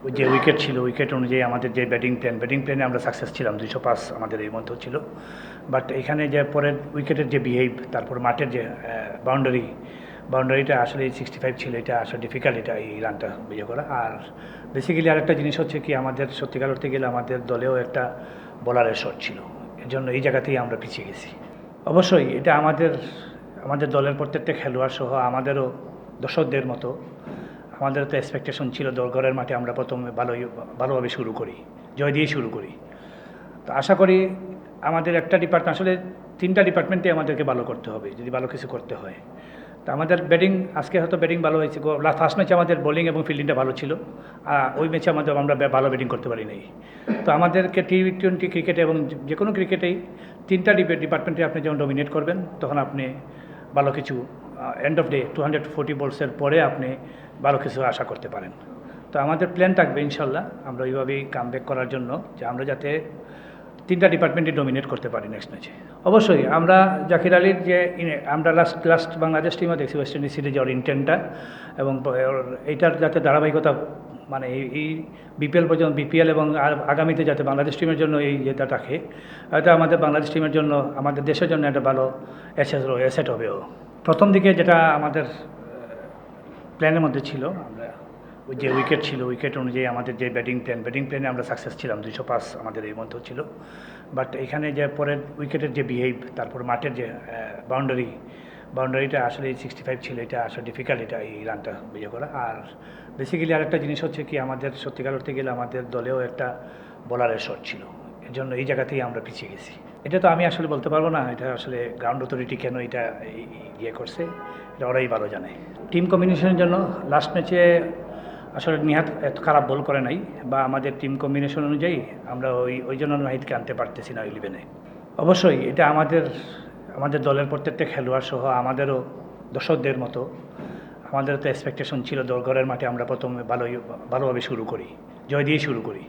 ওই যে উইকেট ছিল, উইকেট অনুযায়ী আমাদের যে ব্যাটিং প্ল্যানে আমরা সাকসেস ছিলাম, 205 আমাদের এই মধ্যে ছিল। বাট এখানে যে পরের উইকেটের যে বিহেভ, তারপর মাঠের যে বাউন্ডারিটা আসলে 65 ছিল, এটা আসলে ডিফিকাল্ট এটা এই রানটা করা। আর বেসিক্যালি আরেকটা জিনিস হচ্ছে কি, আমাদের সত্যিকার করতে গেলে আমাদের দলেও একটা বোলারের শট ছিল, এর জন্য এই জায়গাতেই আমরা পিছিয়ে গেছি। অবশ্যই এটা আমাদের দলের প্রত্যেকটা খেলোয়াড় সহ আমাদেরও দর্শকদের মতো আমাদেরও তো এক্সপেকটেশন ছিল, দলঘরের মাঠে আমরা প্রথমে ভালোভাবে শুরু করি, জয় দিয়ে শুরু করি। তো আশা করি আমাদের একটা ডিপার্টমেন্ট, আসলে 3টা ডিপার্টমেন্টে আমাদেরকে ভালো করতে হবে যদি ভালো কিছু করতে হয়। তো আমাদের আজকে হয়তো ব্যাটিং ভালো হয়েছে। ফার্স্ট ম্যাচে আমাদের বোলিং এবং ফিল্ডিংটা ভালো ছিল, ওই ম্যাচে আমরা ভালো ব্যাটিং করতে পারি নাই। তো আমাদেরকে T20 ক্রিকেটে এবং যে কোনো ক্রিকেটেই 3টা ডিপার্টমেন্টে আপনি যখন ডমিনেট করবেন, তখন আপনি ভালো কিছু এন্ড অফ ডে 240 বলসের পরে আপনি ভালো কিছু আশা করতে পারেন। তো আমাদের প্ল্যান থাকবে ইনশাল্লাহ আমরা ওইভাবেই কামব্যাক করার জন্য, যে আমরা যাতে 3টা ডিপার্টমেন্টে ডমিনেট করতে পারি নেক্সট ম্যাচে। অবশ্যই আমরা জাকির আলীর যে আমরা লাস্ট বাংলাদেশ টিমও দেখছি ওয়েস্ট ইন্ডিজ সিরিজে ওর ইন্টেন্টটা, এবং এইটার যাতে ধারাবাহিকতা মানে এই বিপিএল এবং আগামীতে যাতে বাংলাদেশ টিমের জন্য এই যেটা রাখে, এটা আমাদের বাংলাদেশ টিমের জন্য, আমাদের দেশের জন্য একটা ভালো অ্যাসেট হবেও। প্রথম দিকে যেটা আমাদের প্ল্যানের মধ্যে ছিল, আমরা ওই যে উইকেট ছিল, উইকেট অনুযায়ী আমাদের যে ব্যাটিং প্ল্যানে আমরা সাকসেস ছিলাম, 205 আমাদের এই মধ্যে ছিল। বাট এখানে যে পরের উইকেটের যে বিহেভ, তারপর মাঠের যে বাউন্ডারিটা আসলে 65 ছিল, এটা আসলে ডিফিকাল্ট এটা এই রানটা করা। আর বেসিক্যালি আরেকটা জিনিস হচ্ছে কি, আমাদের সত্যিকার করতে গেলে আমাদের দলেও একটা বোলারের শট ছিল, এর জন্য এই জায়গাতেই আমরা পিছিয়ে গেছি। এটা তো আমি আসলে বলতে পারবো না, এটা আসলে গ্রাউন্ড অথরিটি কেন এটা করছে, এটা ওরাই ভালো জানে। টিম কম্বিনেশনের জন্য লাস্ট ম্যাচে আসলে নিহাত এত খারাপ বল করে নাই, বা আমাদের টিম কম্বিনেশন অনুযায়ী আমরা ওই জন্য নাহিদকে আনতে পারতেছি না 11-এ। অবশ্যই এটা আমাদের দলের প্রত্যেকটা খেলোয়াড় সহ আমাদেরও দর্শকদের মতো আমাদেরও তো এক্সপেকটেশন ছিল, দলঘরের মাঠে আমরা প্রথমে ভালোভাবে শুরু করি, জয় দিয়ে শুরু করি।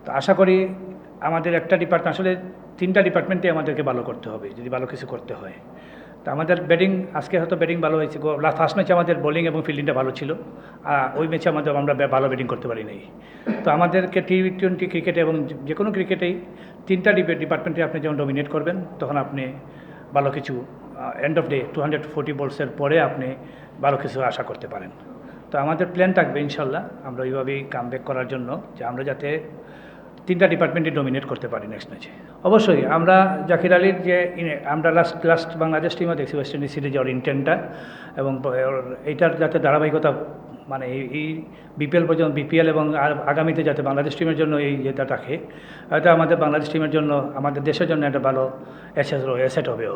তো আশা করি আমাদের একটা ডিপার্টমেন্ট, আসলে 3টা ডিপার্টমেন্টে আমাদেরকে ভালো করতে হবে যদি ভালো কিছু করতে হয়। তো আমাদের আজকে হয়তো ব্যাটিং ভালো হয়েছে। ফার্স্ট ম্যাচে আমাদের বোলিং এবং ফিল্ডিংটা ভালো ছিল, ওই ম্যাচে আমরা ভালো ব্যাটিং করতে পারি নাই। তো আমাদেরকে T20 ক্রিকেটে এবং যে কোনো ক্রিকেটেই 3টা ডিপার্টমেন্টে আপনি যখন ডমিনেট করবেন, তখন আপনি ভালো কিছু এন্ড অফ ডে 240 বলসের পরে আপনি ভালো কিছু আশা করতে পারেন। তো আমাদের প্ল্যান থাকবে ইনশাল্লাহ আমরা ওইভাবেই কামব্যাক করার জন্য, যে আমরা যাতে 3টা ডিপার্টমেন্টে ডমিনেট করতে পারি নেক্সট ম্যাচে। অবশ্যই আমরা জাকির আলীর যে আমরা লাস্ট বাংলাদেশ টিমও দেখছি ওয়েস্ট ইন্ডিজ সিরিজে ওর ইন্টেন্টটা, এবং এইটার যাতে ধারাবাহিকতা মানে এই বিপিএল এবং আগামীতে যাতে বাংলাদেশ টিমের জন্য এই যেটা রাখে, এটা আমাদের বাংলাদেশ টিমের জন্য, আমাদের দেশের জন্য একটা ভালো অ্যাসেট হবেও।